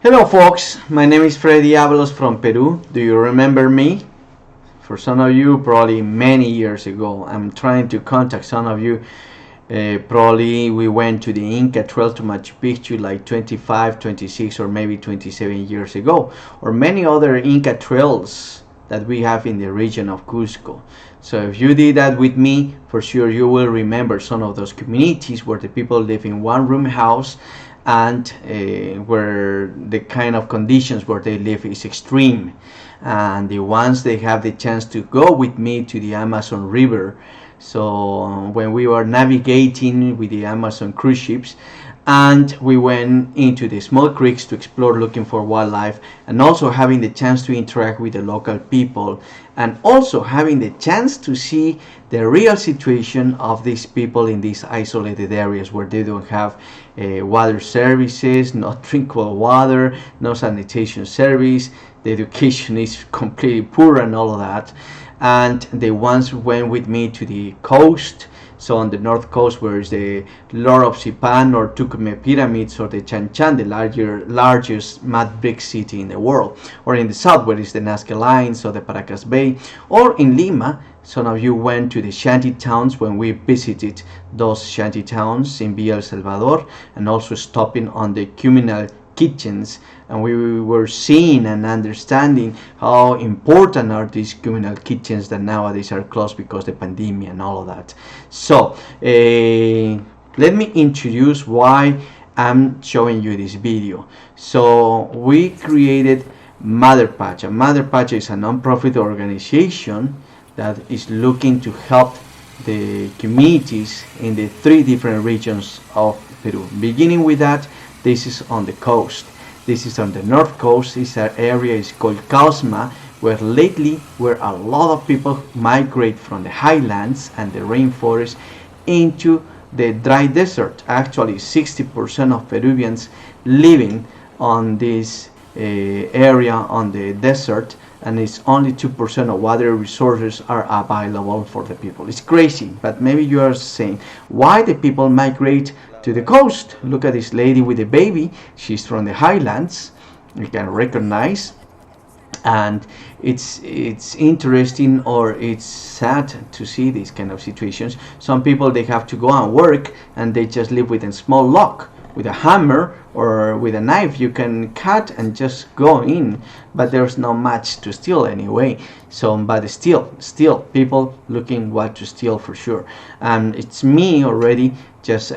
Hello folks, my name is Freddy Avalos from Peru. Do you remember me? For some of you, probably many years ago. I'm trying to contact some of you. Probably we went to the Inca Trail to Machu Picchu like 25, 26 or maybe 27 years ago. Or many other Inca trails that we have in the region of Cusco. So if you did that with me, for sure you will remember some of those communities where the people live in one room house and where the kind of conditions where they live is extreme. And the ones they have the chance to go with me to the Amazon River. So when we were navigating with the Amazon cruise ships, and we went into the small creeks to explore looking for wildlife, and also having the chance to interact with the local people, and also having the chance to see the real situation of these people in these isolated areas where they don't have water services, no drinkable water, no sanitation service, the education is completely poor and all of that. And they once went with me to the coast. So on the north coast, where is the Lord of Sipan or Tucumán pyramids, or the Chan Chan, the largest mud brick city in the world, or in the south, where is the Nazca Lines or the Paracas Bay, or in Lima. Some of you went to the shanty towns when we visited those shanty towns in Villa El Salvador, and also stopping on the communal kitchens, and we were seeing and understanding how important are these communal kitchens that nowadays are closed because of the pandemic and all of that. So let me introduce why I'm showing you this video. So we created Mother Pacha. Mother Pacha is a non-profit organization that is looking to help the communities in the 3 different regions of Peru. Beginning with that, this is on the coast. This is on the north coast. This area is called Causma, where lately where a lot of people migrate from the highlands and the rainforest into the dry desert. Actually, 60% of Peruvians living on this area on the desert, and it's only 2% of water resources are available for the people. It's crazy, but maybe you are saying, why the people migrate to the coast? Look at this lady with a baby. She's from the highlands. You can recognize, and it's interesting, or it's sad to see these kind of situations. Some people, they have to go and work, and they just live with a small log. With a hammer or with a knife you can cut and just go in, but there's not much to steal anyway. So but still people looking what to steal for sure. And it's me already just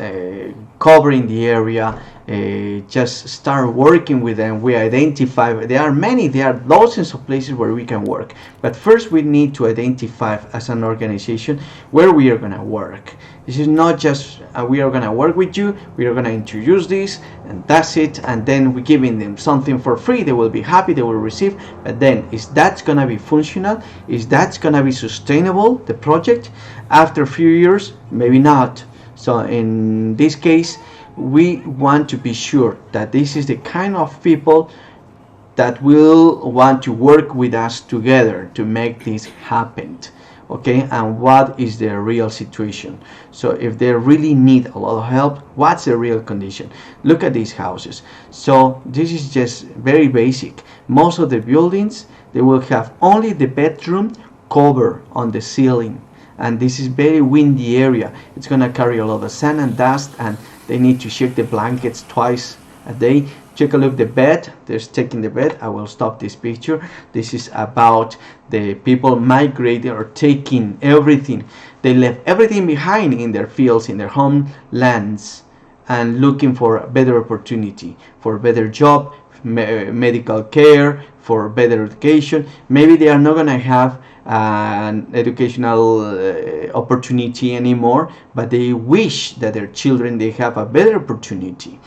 covering the area, just start working with them. We identify, there are dozens of places where we can work, but first we need to identify as an organization where we are going to work. This is not just we are going to work with you, we are going to introduce this and that's it, and then we're giving them something for free. They will be happy, they will receive, but then is that going to be functional? Is that going to be sustainable, the project? After a few years, maybe not. So in this case, we want to be sure that this is the kind of people that will want to work with us together to make this happen. Okay, and what is the real situation? So if they really need a lot of help, what's the real condition? Look at these houses. So this is just very basic. Most of the buildings, they will have only the bedroom cover on the ceiling, and this is very windy area. It's gonna carry a lot of sand and dust, and they need to shake the blankets twice a day. Take a look at the bed. They're taking the bed. I will stop this picture. This is about the people migrating or taking everything. They left everything behind in their fields, in their homelands, and looking for a better opportunity, for a better job, medical care, for better education. Maybe they are not going to have an educational opportunity anymore, but they wish that their children, they have a better opportunity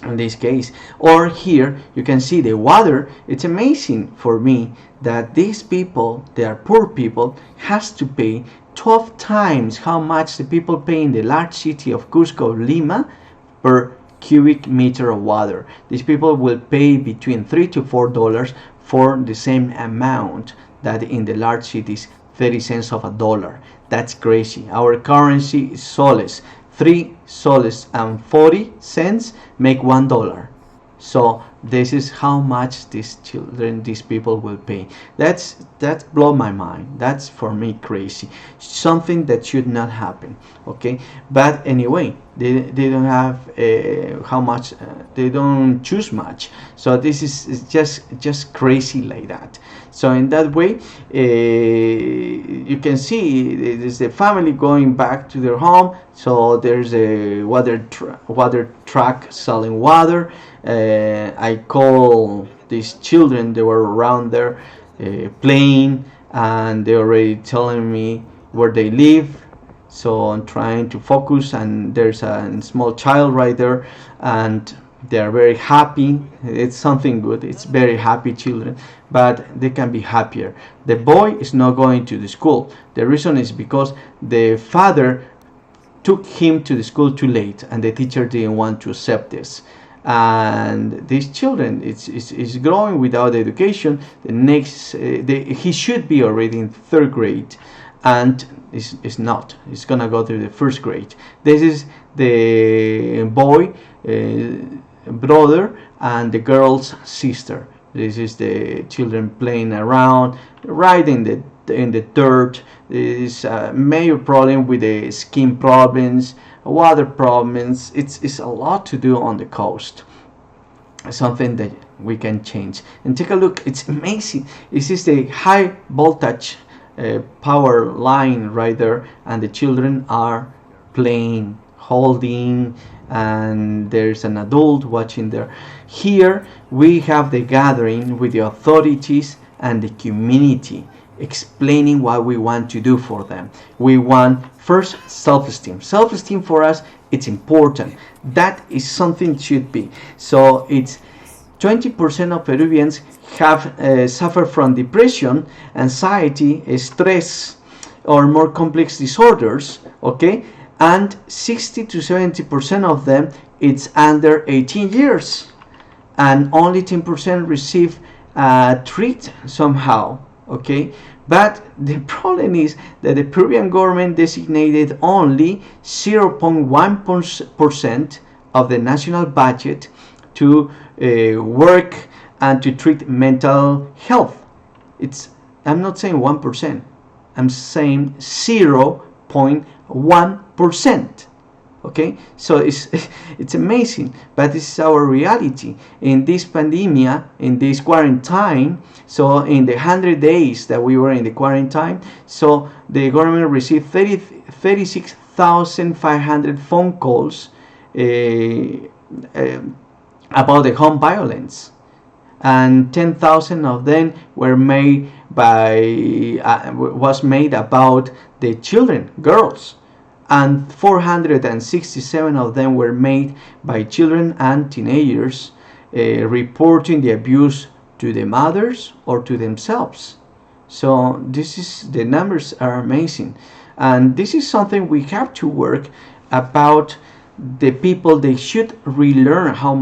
in this case. Or here you can see the water. It's amazing for me that these people, they are poor people, has to pay 12 times how much the people pay in the large city of Cusco, Lima, per cubic meter of water. These people will pay between $3 to $4 for the same amount that in the large cities, 30 cents of a dollar. That's crazy. Our currency is soles. 3 soles and 40 cents make $1. So this is how much these people will pay. That blow my mind. That's for me crazy. Something that should not happen. Okay, but anyway, they don't have how much. They don't choose much. So this is just crazy like that. So in that way, you can see there's the family going back to their home. So there's a water truck selling water. I call these children. They were around there playing, and they already telling me where they live. So I'm trying to focus, and there's a small child right there, and they are very happy. It's something good. It's very happy children, but they can be happier. The boy is not going to the school. The reason is because the father took him to the school too late, and the teacher didn't want to accept this. And these children is growing without education. The next he should be already in third grade, and is not. It's gonna go to the first grade. This is the boy brother and the girl's sister. This is the children playing around, right in the dirt. There is a major problem with the skin problems, water problems. It's a lot to do on the coast. Something that we can change. And take a look. It's amazing. This is the high voltage power line right there, and the children are playing, holding, and there's an adult watching there. Here we have the gathering with the authorities and the community, explaining what we want to do for them. We want first self-esteem. Self-esteem for us, it's important. That is something it should be. So it's 20% of Peruvians have suffer from depression, anxiety, stress, or more complex disorders. Okay, and 60 to 70% of them it's under 18 years, and only 10% receive treat somehow. Okay, but the problem is that the Peruvian government designated only 0.1% of the national budget to work and to treat mental health. I'm not saying 1%. I'm saying 0.1%. Okay, so it's amazing, but this is our reality in this pandemic, in this quarantine. So in the 100 days that we were in the quarantine, so the government received 36,500 phone calls about the home violence, and 10,000 of them were made was made about the children, girls, and 467 of them were made by children and teenagers reporting the abuse to the mothers or to themselves. So the numbers are amazing, and this is something we have to work about. The people, they should relearn how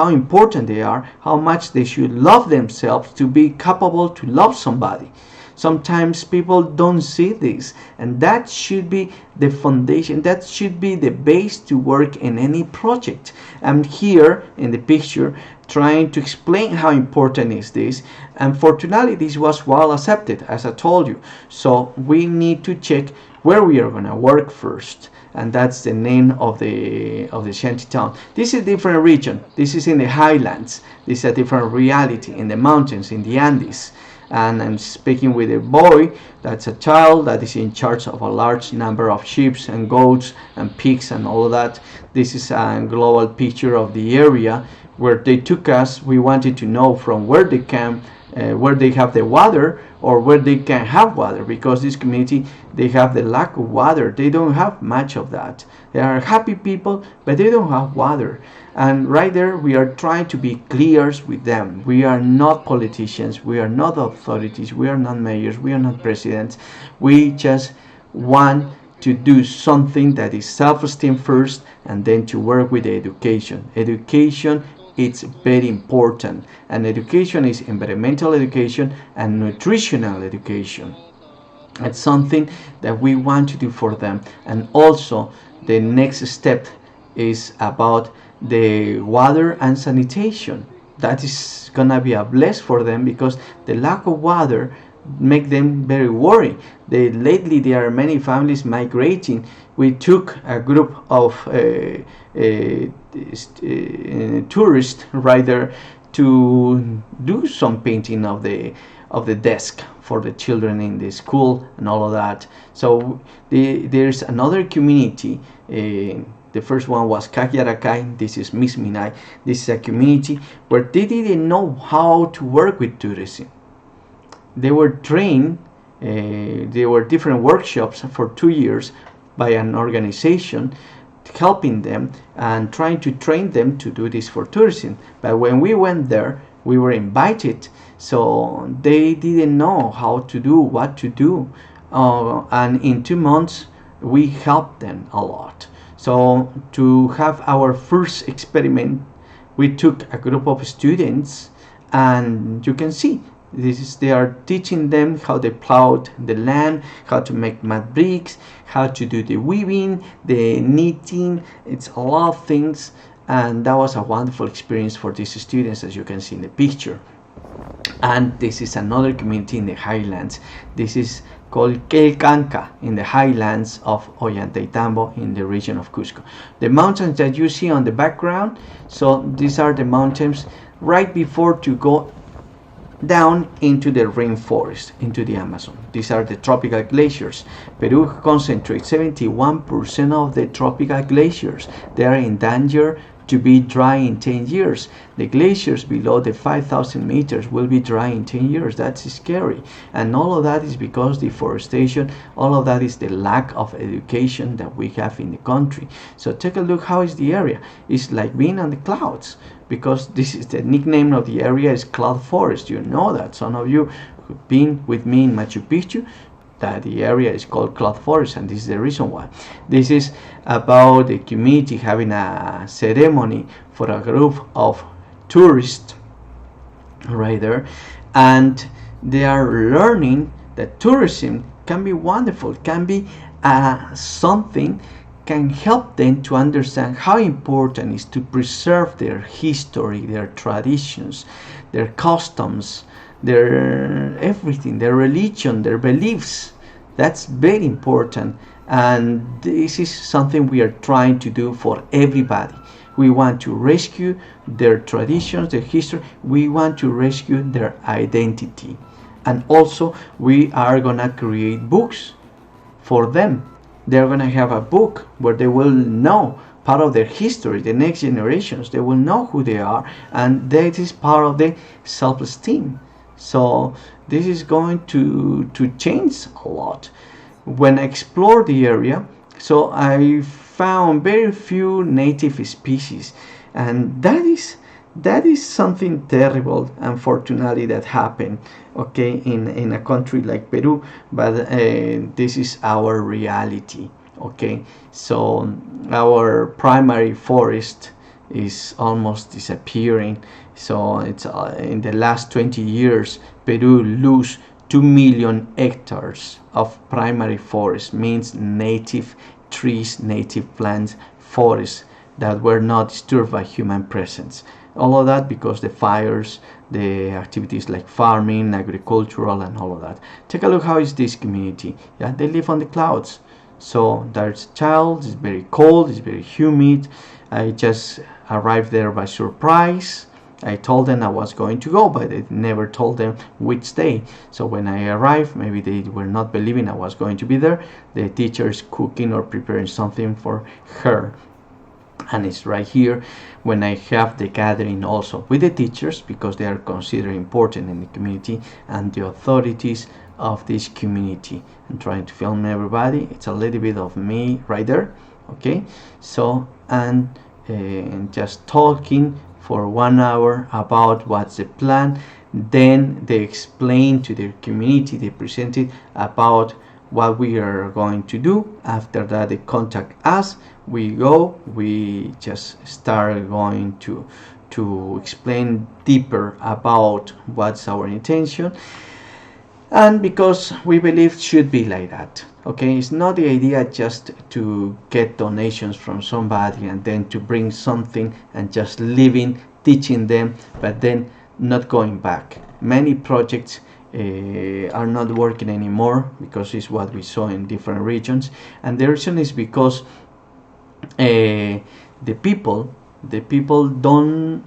important they are, how much they should love themselves to be capable to love somebody. Sometimes people don't see this, and that should be the foundation, that should be the base to work in any project. I'm here in the picture trying to explain how important is this, and fortunately this was well accepted, as I told you. So we need to check where we are going to work first, and that's the name of the shanty town. This is a different region. This is in the highlands. This is a different reality in the mountains, in the Andes. And I'm speaking with a boy that's a child that is in charge of a large number of sheep and goats and pigs and all of that. This is a global picture of the area where they took us. We wanted to know from where they came, where they have the water, or where they can have water, because this community, they have the lack of water. They don't have much of that. They are happy people, but they don't have water. And right there we are trying to be clear with them. We are not politicians, we are not authorities, we are not mayors, we are not presidents. We just want to do something that is self-esteem first, and then to work with the education. Education, it's very important, and education is environmental education and nutritional education. It's something that we want to do for them. And also the next step is about the water and sanitation. That is gonna be a bless for them, because the lack of water make them very worried. Lately there are many families migrating. We took a group of tourists right there to do some painting of the desk for the children in the school and all of that. So there's another community. The first one was Kakyarakai. This is Misminai. This is a community where they didn't know how to work with tourism. They were trained. There were different workshops for 2 years by an organization helping them and trying to train them to do this for tourism. But when we went there, we were invited, so they didn't know how to do, what to do, and in 2 months we helped them a lot. So to have our first experiment, we took a group of students, and you can see they are teaching them how they plowed the land, how to make mud bricks, how to do the weaving, the knitting. It's a lot of things, and that was a wonderful experience for these students, as you can see in the picture. And this is another community in the highlands. This is called Quelcanca, in the highlands of Ollantaytambo, in the region of Cusco. The mountains that you see on the background, so these are the mountains right before to go down into the rainforest, into the Amazon. These are the tropical glaciers. Peru concentrates 71% of the tropical glaciers. They are in danger to be dry in 10 years. The glaciers below the 5,000 meters will be dry in 10 years. That's scary. And all of that is because deforestation, all of that is the lack of education that we have in the country. So take a look, how is the area? It's like being on the clouds, because this is the nickname of the area is Cloud Forest. You know that. Some of you who've been with me in Machu Picchu, that the area is called Cloud Forest, and this is the reason why. This is about the community having a ceremony for a group of tourists right there, and they are learning that tourism can be wonderful, can be something, can help them to understand how important it is to preserve their history, their traditions, their customs, their everything, their religion, their beliefs. That's very important, and this is something we are trying to do for everybody. We want to rescue their traditions, their history. We want to rescue their identity, and also we are gonna create books for them. They're gonna have a book where they will know part of their history. The next generations, they will know who they are, and that is part of the self-esteem. So this is going to change a lot. When I explored the area, so I found very few native species, and that is something terrible, unfortunately, that happened, okay, in a country like Peru. But this is our reality, okay. So our primary forest is almost disappearing. So it's in the last 20 years, Peru lose 2 million hectares of primary forest, means native trees, native plants, forests that were not disturbed by human presence. All of that because the fires, the activities like farming, agricultural, and all of that. Take a look, how is this community? Yeah, they live on the clouds. So there's a child, it's very cold, it's very humid. I just arrived there by surprise. I told them I was going to go, but I never told them which day. So when I arrived, maybe they were not believing I was going to be there. The teacher is cooking or preparing something for her. And it's right here when I have the gathering also with the teachers, because they are considered important in the community, and the authorities of this community. I'm trying to film everybody. It's a little bit of me right there, okay. So and just talking for 1 hour about what's the plan. Then they explain to their community, they presented about what we are going to do. After that, they contact us, we go, we just start going to explain deeper about what's our intention. and because we believe it should be like that. Okay, it's not the idea just to get donations from somebody and then to bring something and just living, teaching them, but then not going back. Many projects are not working anymore because it's what we saw in different regions, and the reason is because the people don't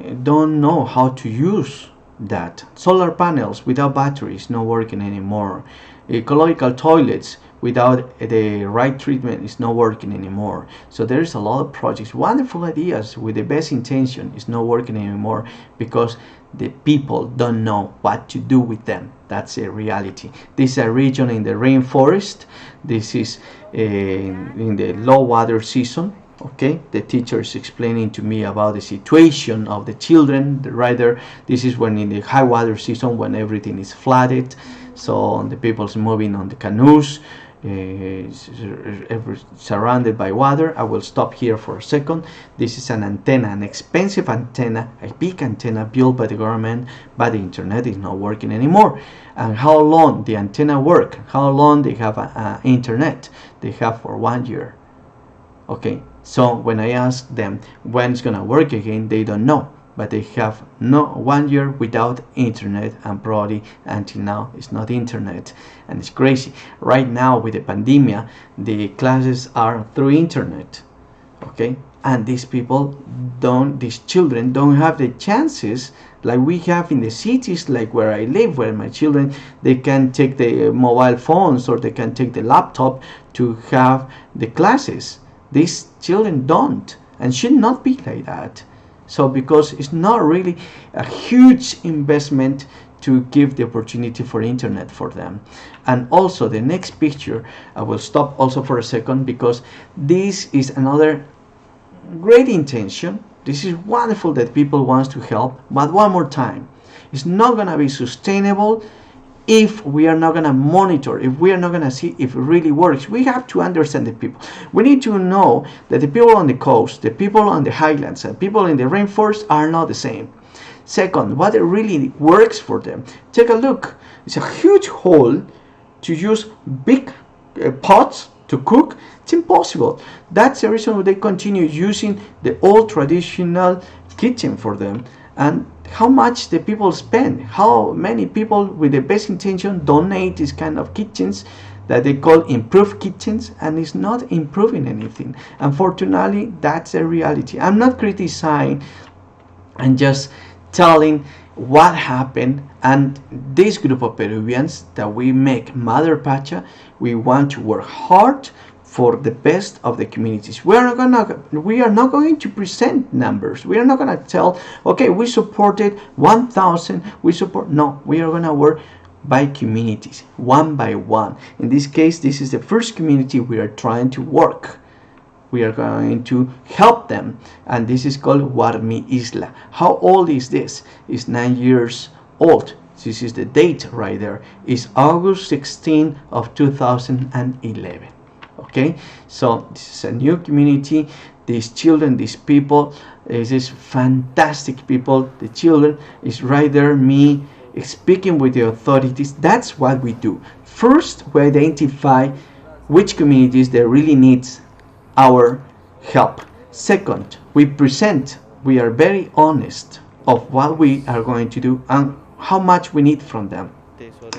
know how to use that. Solar panels without batteries not working anymore. Ecological toilets without the right treatment is not working anymore. So there's a lot of projects, wonderful ideas with the best intention is not working anymore because the people don't know what to do with them. That's a reality. This is a region in the rainforest. This is in the low water season. Okay, the teacher is explaining to me about the situation of the children. Rather, this is when in the high water season when everything is flooded, so the people's moving on the canoes, surrounded by water. I will stop here for a second. This is an antenna, an expensive antenna, a big antenna built by the government, but the internet is not working anymore. And how long the antenna work? How long they have internet? They have for 1 year. Okay, so when I ask them when it's gonna work again, they don't know. But they have no 1 year without internet, and probably until now it's not internet, and it's crazy. Right now with the pandemic, the classes are through internet. Okay, and these children don't have the chances like we have in the cities, like where I live, where my children, they can take the mobile phones or they can take the laptop to have the classes. These children don't, and should not be like that. So because it's not really a huge investment to give the opportunity for internet for them. And also the next picture, I will stop also for a second because this is another great intention. This is wonderful that people want to help, but one more time, it's not going to be sustainable if we are not going to monitor, if we are not going to see if it really works. We have to understand the people. We need to know that the people on the coast, the people on the highlands, and people in the rainforest are not the same. Second, what really works for them. Take a look. It's a huge hole to use big pots to cook. It's impossible. That's the reason why they continue using the old traditional kitchen for them. And how much the people spend, how many people with the best intention donate these kind of kitchens that they call improved kitchens, and it's not improving anything. Unfortunately, that's a reality. I'm not criticizing, and just telling what happened. And this group of Peruvians that we make Mother Pacha, we want to work hard for the best of the communities. We are not going to present numbers. We are not going to tell, okay, we supported 1,000, no, we are going to work by communities, one by one. In this case, this is the first community we are trying to work. We are going to help them, and this is called Warmi Isla. How old is this? It's 9 years old. This is the date right there. It's August 16 of 2011. Okay, so this is a new community. These children, these people, this is fantastic people. The children is right there, me speaking with the authorities. That's what we do. First, we identify which communities that really needs our help. Second, we present, we are very honest of what we are going to do and how much we need from them.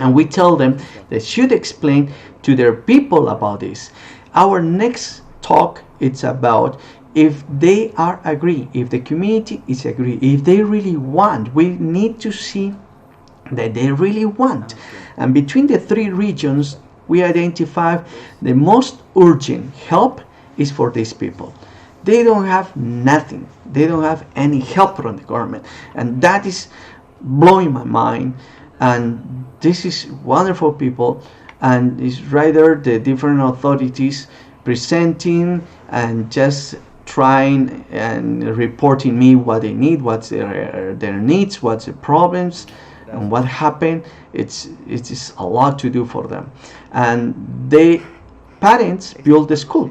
And we tell them they should explain to their people about this. Our next talk, it's about if they are agree, if the community is agree, if they really want. We need to see that they really want. And between the three regions, we identify the most urgent help is for these people. They don't have nothing. They don't have any help from the government. And that is blowing my mind. And this is wonderful people. And it's rather the different authorities presenting and just trying and reporting me what they need, what's their needs, what's the problems, and what happened. It's a lot to do for them. And the parents built the school.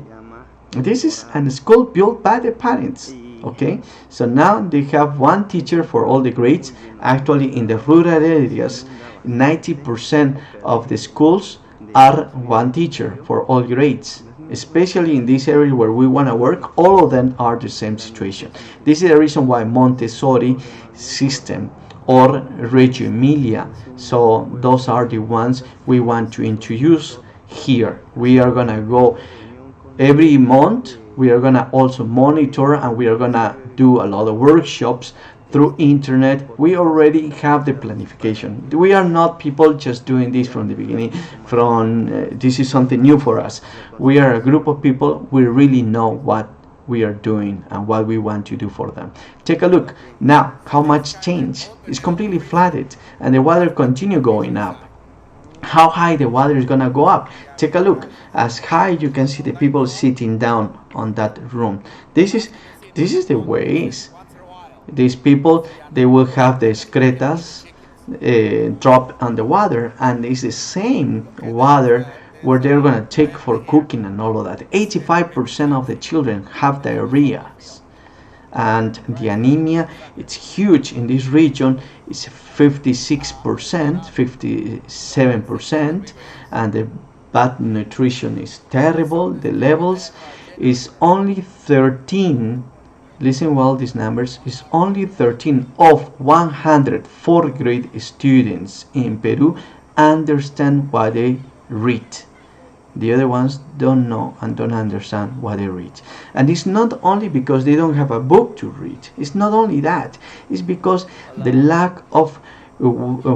This is a school built by the parents. Okay, so now they have one teacher for all the grades. Actually, in the rural areas, 90% of the schools are one teacher for all grades. Especially in this area where we want to work, all of them are the same situation. This is the reason why Montessori system or Reggio Emilia. So those are the ones we want to introduce here. We are gonna go every month. We are gonna also monitor, and we are gonna do a lot of workshops through internet. We already have the planification. We are not people just doing this from the beginning. This is something new for us. We are a group of people. We really know what we are doing and what we want to do for them. Take a look now how much change. It's completely flooded and the water continue going up. How high the water is gonna go up? Take a look. As high you can see the people sitting down on that room. This is the ways. These people, they will have the excretas drop on the water, and it's the same water where they're gonna take for cooking and all of that. 85% of the children have diarrhea, and the anemia, it's huge in this region. It's 56%, 57%, and the bad nutrition is terrible. The levels is only 13. Listen well, these numbers is only 13 of 100 fourth grade students in Peru understand what they read. The other ones don't know and don't understand what they read. And it's not only because they don't have a book to read. It's not only that. It's because the lack of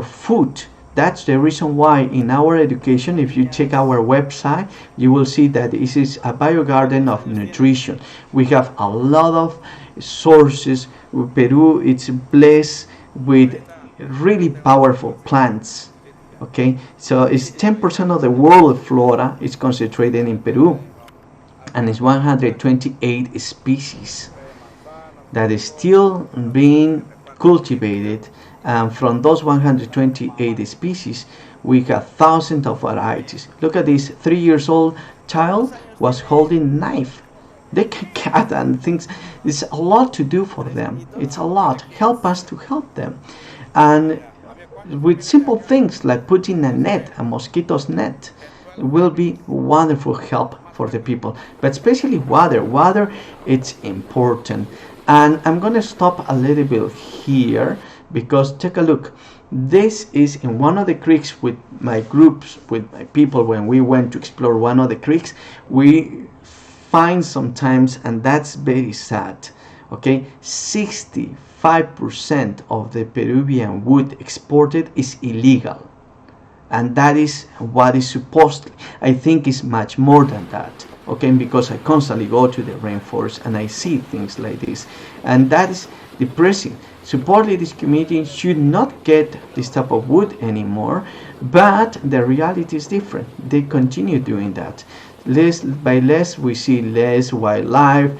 food. That's the reason why in our education, if you check our website, you will see that this is a biogarden of nutrition. We have a lot of sources. Peru, it's blessed with really powerful plants. Okay, so it's 10% of the world flora is concentrated in Peru, and it's 128 species that is still being cultivated. And from those 128 species, we have thousands of varieties. Look at this 3 years old child was holding a knife. They can cut and things. It's a lot to do for them. It's a lot. Help us to help them. And with simple things like putting a net, a mosquito's net, will be wonderful help for the people. But especially water. Water, it's important. And I'm going to stop a little bit here, because take a look. This is in one of the creeks with my groups, with my people. When we went to explore one of the creeks, we find sometimes, and that's very sad, okay, 65% of the Peruvian wood exported is illegal. And that is what is supposed, I think is much more than that, okay, because I constantly go to the rainforest and I see things like this, and that is depressing. Supposedly this community should not get this type of wood anymore, but the reality is different. They continue doing that. Less by less, we see less wildlife,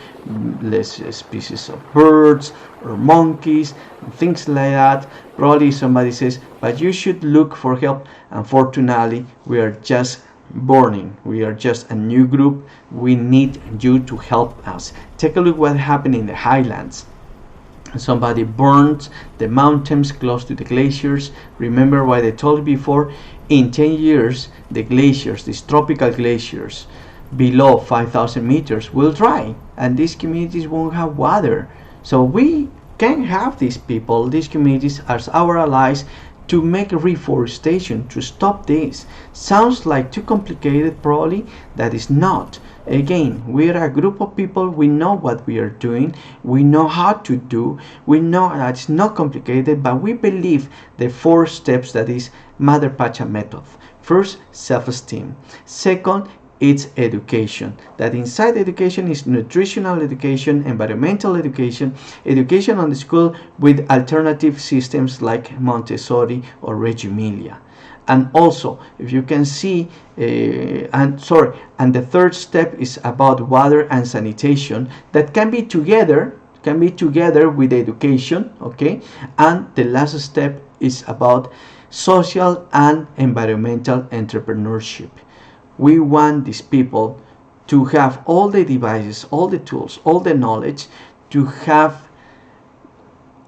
less species of birds or monkeys, things like that. Probably somebody says, but you should look for help. Unfortunately, we are just burning. We are just a new group. We need you to help us. Take a look what happened in the highlands. Somebody burned the mountains close to the glaciers. Remember what I told you before? In 10 years, the glaciers, these tropical glaciers below 5,000 meters will dry, and these communities won't have water. So we can have these people, these communities, as our allies to make reforestation, to stop this. Sounds like too complicated, probably. That is not. Again, we are a group of people. We know what we are doing. We know how to do. We know that it's not complicated, but we believe the 4 steps that is Mother Pacha method. First, self-esteem. Second, it's education. That inside education is nutritional education, environmental education, education on the school with alternative systems like Montessori or Reggio Emilia. And also, if you can see, and the third step is about water and sanitation that can be together with education, okay? And the last step is about social and environmental entrepreneurship. We want these people to have all the devices, all the tools, all the knowledge to have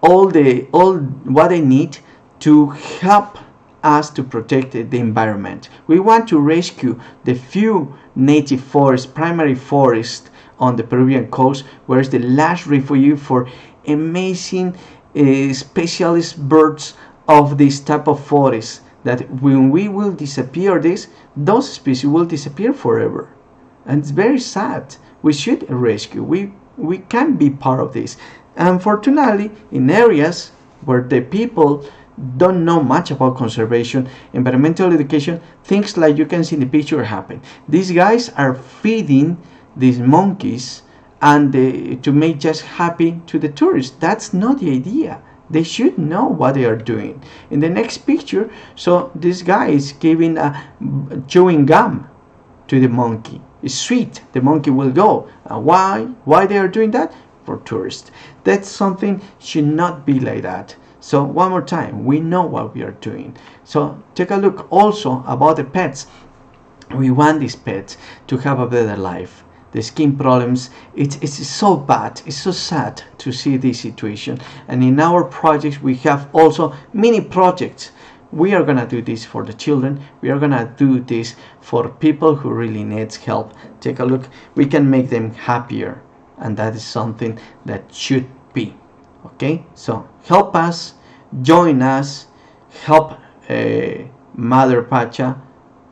all what they need to help us to protect the environment. We want to rescue the few native forests, primary forests on the Peruvian coast, where is the last refuge for amazing specialist birds of this type of forest, that when we will disappear those species will disappear forever. And it's very sad. We should rescue. We can be part of this. Unfortunately, in areas where the people don't know much about conservation, environmental education, things like you can see in the picture happen. These guys are feeding these monkeys and to make just happy to the tourists. That's not the idea. They should know what they are doing. In the next picture, so this guy is giving a chewing gum to the monkey. It's sweet. The monkey will go. Why they are doing that? For tourists. That's something should not be like that. So one more time, we know what we are doing. So take a look also about the pets. We want these pets to have a better life. The skin problems, it's so bad, it's so sad to see this situation. And in our projects we have also mini projects. We are gonna do this for the children. We are gonna do this for people who really needs help. Take a look. We can make them happier, and that is something that should be. Okay, so help us, join us, help Mother Pacha,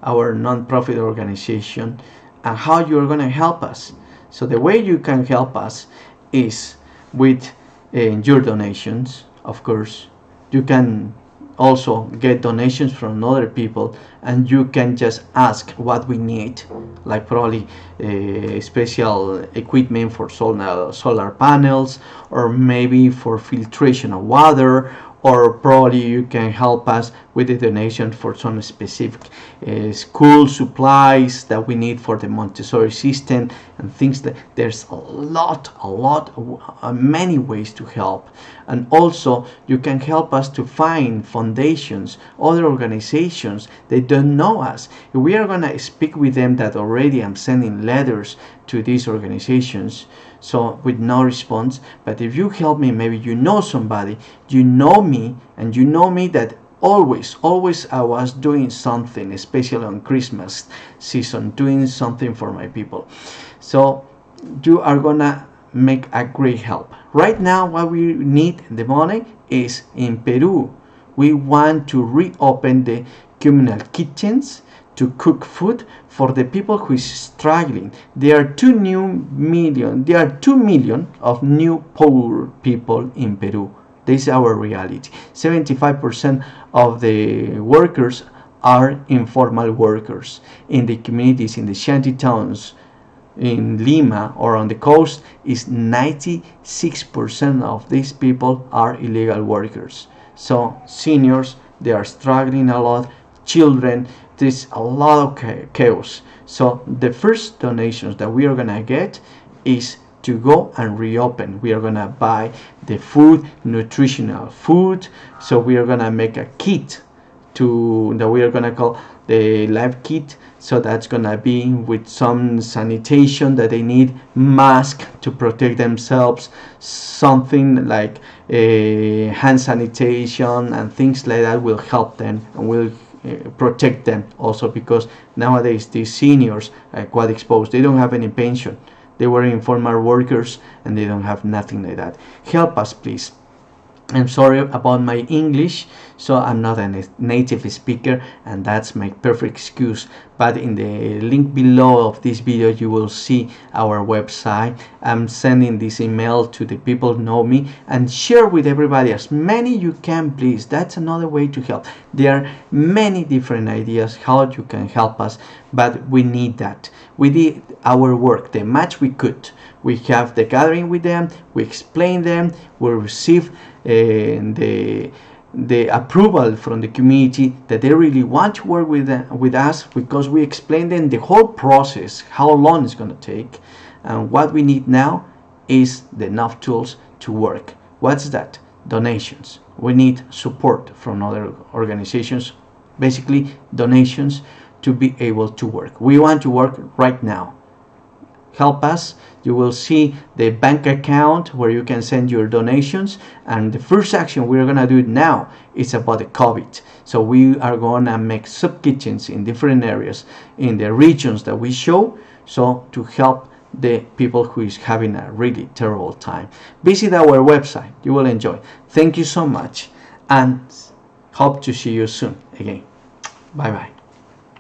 our non-profit organization, and how you're going to help us. So the way you can help us is with your donations, of course. You can also get donations from other people, and you can just ask what we need, like probably special equipment for solar panels, or maybe for filtration of water, or probably you can help us with the donation for some specific school supplies that we need for the Montessori system and things. That there's many ways to help. And also you can help us to find foundations, other organizations that don't know us. We are going to speak with them, that already I'm sending letters to these organizations, so with no response. But if you help me, maybe you know somebody, you know me, and you know me that always I was doing something, especially on Christmas season, doing something for my people. So you are gonna make a great help. Right now what we need the money is in Peru. We want to reopen the communal kitchens to cook food for the people who is struggling. There are 2 million of new poor people in Peru. This is our reality. 75% of the workers are informal workers. In the communities, in the shanty towns, in Lima or on the coast, is 96% of these people are illegal workers. So seniors, they are struggling a lot. Children, there's a lot of chaos. So the first donations that we are gonna get is to go and reopen. We are gonna buy the food, nutritional food. So we are gonna make a kit that we are gonna call the life kit. So that's gonna be with some sanitation that they need, mask to protect themselves, something like hand sanitation and things like that will help them and will protect them also, because nowadays these seniors are quite exposed. They don't have any pension. They were informal workers and they don't have nothing like that. Help us, please. I'm sorry about my English, so I'm not a native speaker, and that's my perfect excuse. But in the link below of this video you will see our website. I'm sending this email to the people who know me, and share with everybody as many you can, please. That's another way to help. There are many different ideas how you can help us, but we need that. We did our work the much we could. We have the gathering with them, we explain them, we receive the approval from the community that they really want to work with us, because we explain them the whole process, how long it's going to take, and what we need now is the enough tools to work. What's that? Donations. We need support from other organizations, basically donations, to be able to work. We want to work right now. help us. You will see the bank account where you can send your donations. And the first action we're going to do now is about the COVID. So we are going to make soup kitchens in different areas in the regions that we show, so to help the people who is having a really terrible time. Visit our website. You will enjoy. Thank you so much, and hope to see you soon again. Bye bye.